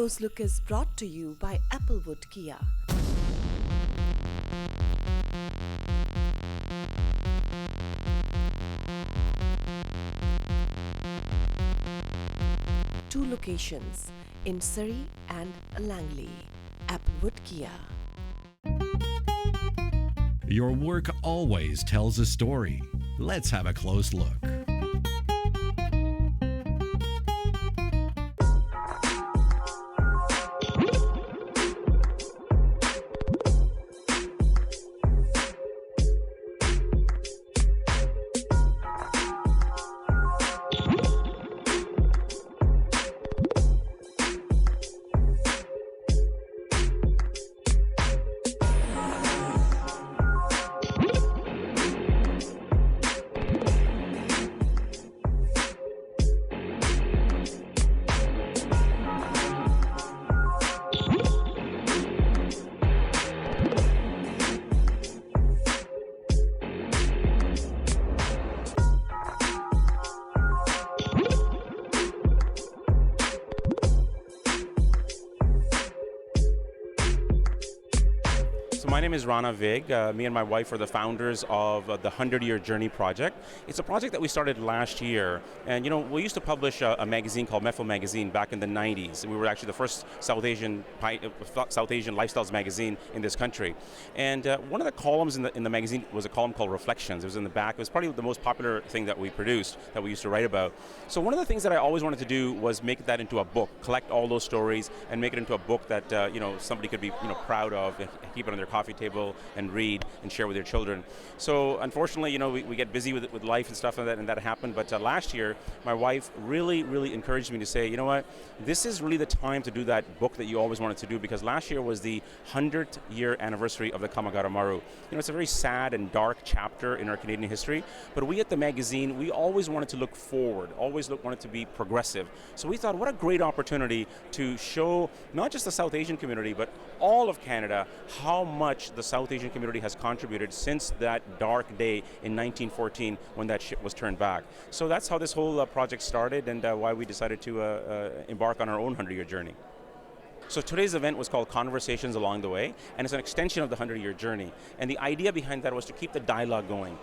Close Look is brought to you by Applewood Kia. Two locations in Surrey and Langley. Applewood Kia. Your work always tells a story. Let's have a close look. My name is Rana Vig. Me and my wife are the founders of the 100-Year Journey Project. It's a project that we started last year. And we used to publish a magazine called Mefo Magazine back in the 90s. We were actually the first South Asian lifestyles magazine in this country. And one of the columns in the magazine was a column called Reflections. It was in the back. It was probably the most popular thing that we produced, that we used to write about. So one of the things that I always wanted to do was make that into a book, collect all those stories and make it into a book that somebody could be proud of, and keep it on their coffee table and read and share with their children. So unfortunately, we get busy with life and stuff, and that happened. But last year, my wife really encouraged me to say, you know what, this is really the time to do that book that you always wanted to do, because last year was the 100th year anniversary of the Kamagara Maru. It's a very sad and dark chapter in our Canadian history, but we at the magazine, we always wanted to look forward, wanted to be progressive. So we thought, what a great opportunity to show not just the South Asian community, but all of Canada, how much the South Asian community has contributed since that dark day in 1914 when that ship was turned back. So that's how this whole project started, and why we decided to embark on our own 100-year journey. So today's event was called Conversations Along the Way, and it's an extension of the 100-year journey. And the idea behind that was to keep the dialogue going.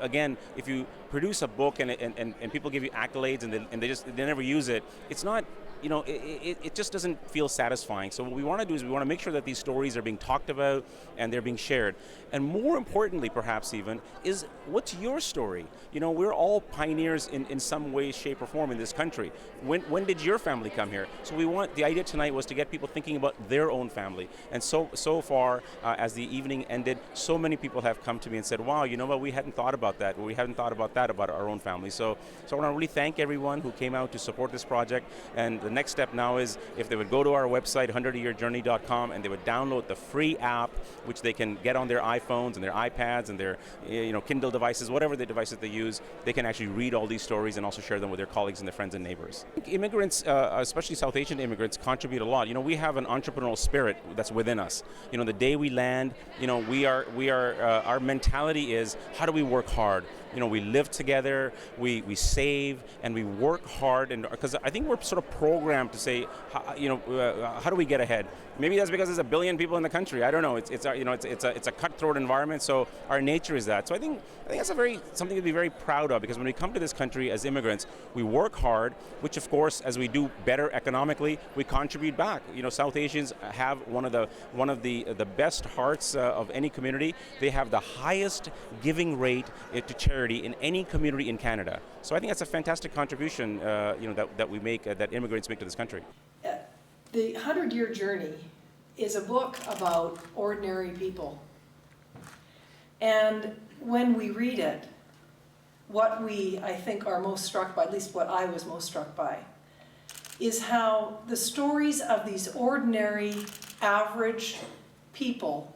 Again, if you produce a book and people give you accolades and they never use it, it's not, it just doesn't feel satisfying. So what we want to do is we want to make sure that these stories are being talked about and they're being shared. And more importantly, perhaps even, is what's your story? We're all pioneers in some way, shape, or form in this country. When did your family come here? So the idea tonight was to get people thinking about their own family. And so far, as the evening ended, so many people have come to me and said, wow, you know what, we hadn't thought about that, or we hadn't thought about that about our own family. So I want to really thank everyone who came out to support this project. And the next step now is if they would go to our website, 100yearjourney.com, and they would download the free app, which they can get on their iPhones and their iPads and their Kindle devices, whatever the devices they use, they can actually read all these stories and also share them with their colleagues and their friends and neighbors. Immigrants, especially South Asian immigrants, contribute a lot. We have an entrepreneurial spirit that's within us. The day we land, our mentality is, how do we work hard? We live together, we save, and we work hard, and because I think we're sort of programmed to say, how do we get ahead? Maybe that's because there's 1 billion people in the country. I don't know. It's a cutthroat environment, so our nature is that. So I think that's something to be very proud of, because when we come to this country as immigrants, we work hard, which of course, as we do better economically, we contribute back. South Asians have one of the best hearts of any community. They have the highest giving rate to charity in any community in Canada. So I think that's a fantastic contribution, that we make, that immigrants make to this country. The 100-Year Journey is a book about ordinary people. And when we read it, what I think are most struck by, at least what I was most struck by, is how the stories of these ordinary, average people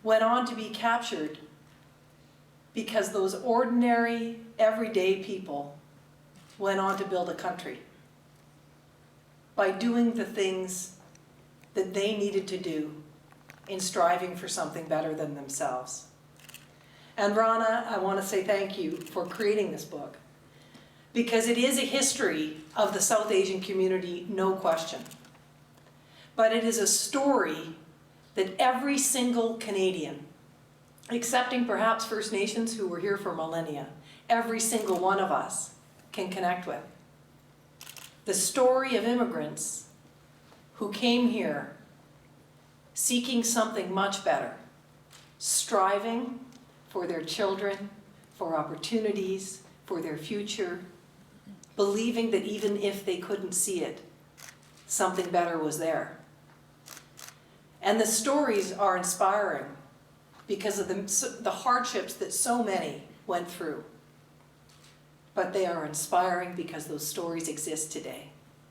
went on to be captured because those ordinary, everyday people went on to build a country by doing the things that they needed to do in striving for something better than themselves. And Rana, I want to say thank you for creating this book, because it is a history of the South Asian community, no question. But it is a story that every single Canadian, excepting perhaps First Nations who were here for millennia, every single one of us can connect with. The story of immigrants who came here seeking something much better, striving for their children, for opportunities, for their future, believing that even if they couldn't see it, something better was there. And the stories are inspiring because of the hardships that so many went through. But they are inspiring because those stories exist today.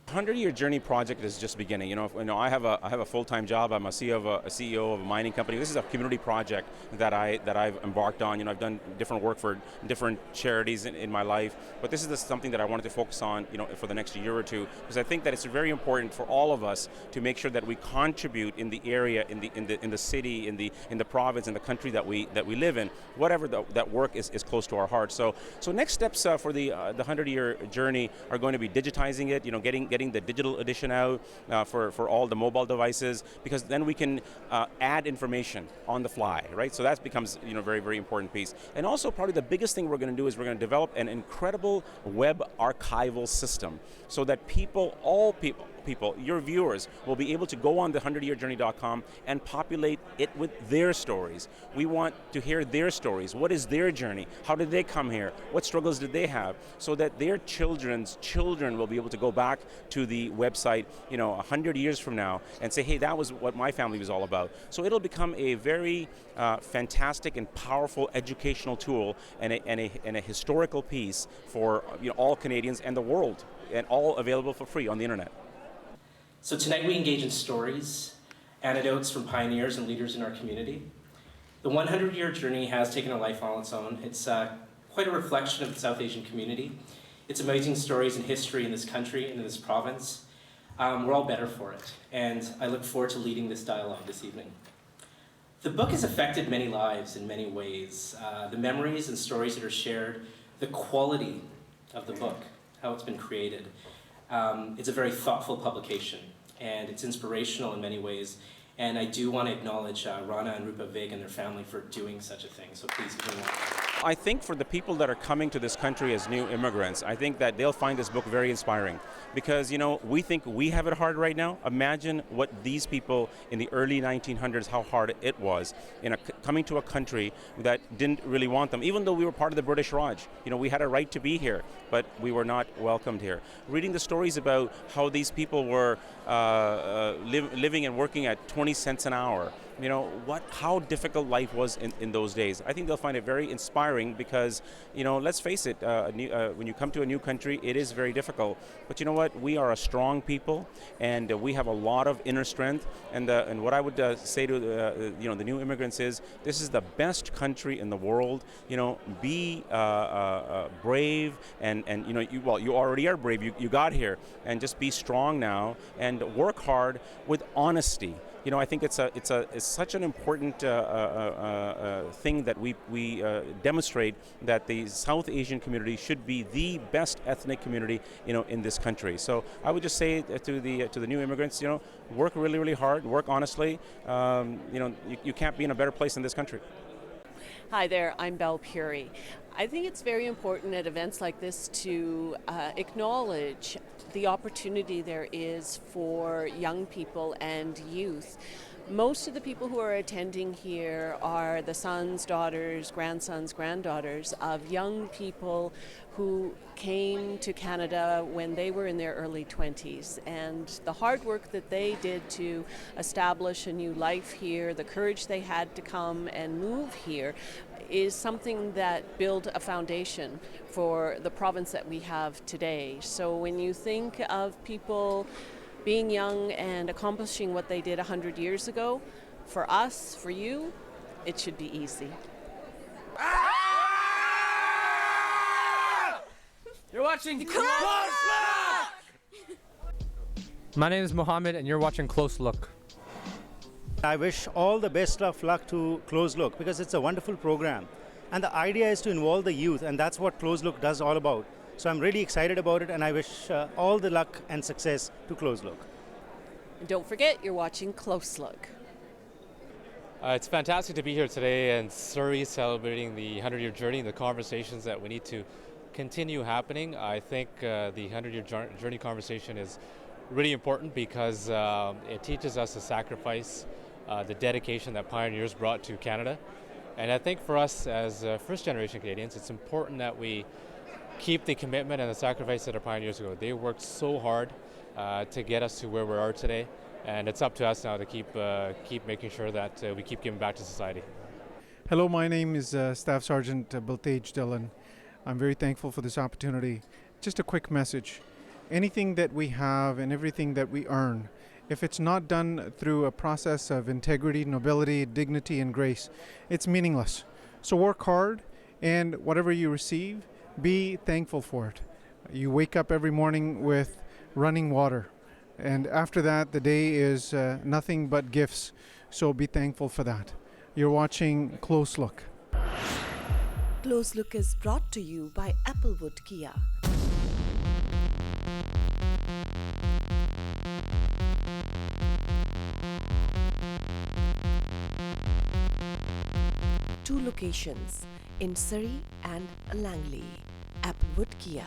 100-year Journey project is just beginning. I have a full-time job. I'm a CEO of a mining company. This is a community project that I've embarked on. I've done different work for different charities in my life, but this is something that I wanted to focus on, for the next year or two, because I think that it's very important for all of us to make sure that we contribute in the area, in the city, in the province, in the country that we live in. Whatever that work is close to our heart. So next steps for the 100-year Journey are going to be digitizing it. Getting the digital edition out for all the mobile devices, because then we can add information on the fly, right? So that becomes very, very important piece. And also probably the biggest thing we're going to do is we're going to develop an incredible web archival system so that all people, your viewers, will be able to go on the 100yearjourney.com and populate it with their stories. We want to hear their stories. What is their journey? How did they come here? What struggles did they have? So that their children's children will be able to go back to the website, 100 years from now and say, hey, that was what my family was all about. So it'll become a very fantastic and powerful educational tool and a historical piece for all Canadians and the world, and all available for free on the internet. So tonight we engage in stories, anecdotes from pioneers and leaders in our community. The 100-year Journey has taken a life all its own. It's quite a reflection of the South Asian community. It's amazing stories and history in this country and in this province. We're all better for it, and I look forward to leading this dialogue this evening. The book has affected many lives in many ways. The memories and stories that are shared, the quality of the book, how it's been created. It's a very thoughtful publication, and it's inspirational in many ways. And I do want to acknowledge Rana and Rana Vig and their family for doing such a thing. So please give them one. I think for the people that are coming to this country as new immigrants, I think that they'll find this book very inspiring, because we think we have it hard right now. Imagine what these people in the early 1900s, how hard it was coming to a country that didn't really want them, even though we were part of the British Raj. We had a right to be here, but we were not welcomed here. Reading the stories about how these people were living and working at 20 cents an hour, how difficult life was in those days. I think they'll find it very inspiring because, let's face it, when you come to a new country, it is very difficult. But you know what? We are a strong people, and we have a lot of inner strength. And what I would say to the new immigrants is, this is the best country in the world. Be brave, and you already are brave. You got here, and just be strong now and work hard with honesty. I think it's such an important thing that we demonstrate that the South Asian community should be the best ethnic community in this country. So I would just say to the new immigrants, work really, really hard, work honestly. You can't be in a better place in this country. Hi there, I'm Belle Puri. I think it's very important at events like this to acknowledge the opportunity there is for young people and youth. Most of the people who are attending here are the sons, daughters, grandsons, granddaughters of young people who came to Canada when they were in their early 20s. And the hard work that they did to establish a new life here, the courage they had to come and move here, is something that built a foundation for the province that we have today. So when you think of people being young and accomplishing what they did 100 years ago, for us, for you, it should be easy. You're watching Close Look! My name is Mohammed, and you're watching Close Look. I wish all the best of luck to Close Look, because it's a wonderful program. And the idea is to involve the youth, and that's what Close Look does all about. So I'm really excited about it, and I wish all the luck and success to Close Look. And don't forget, you're watching Close Look. It's fantastic to be here today in Surrey celebrating the 100-year journey and the conversations that we need to continue happening. I think the 100-year journey conversation is really important because it teaches us the sacrifice, the dedication that pioneers brought to Canada. And I think for us as first-generation Canadians, it's important that we keep the commitment and the sacrifice that our pioneers ago. They worked so hard to get us to where we are today, and it's up to us now to keep making sure that we keep giving back to society. Hello, my name is Staff Sergeant Biltage Dillon. I'm very thankful for this opportunity. Just a quick message. Anything that we have and everything that we earn, if it's not done through a process of integrity, nobility, dignity, and grace, it's meaningless. So work hard, and whatever you receive, be thankful for it. You wake up every morning with running water, and after that, the day is nothing but gifts. So be thankful for that. You're watching Close Look. Close Look is brought to you by Applewood Kia. Two locations in Surrey and Langley. Applewood Kia.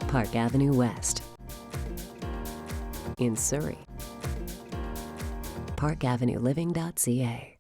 Park Avenue West in Surrey. parkavenueliving.ca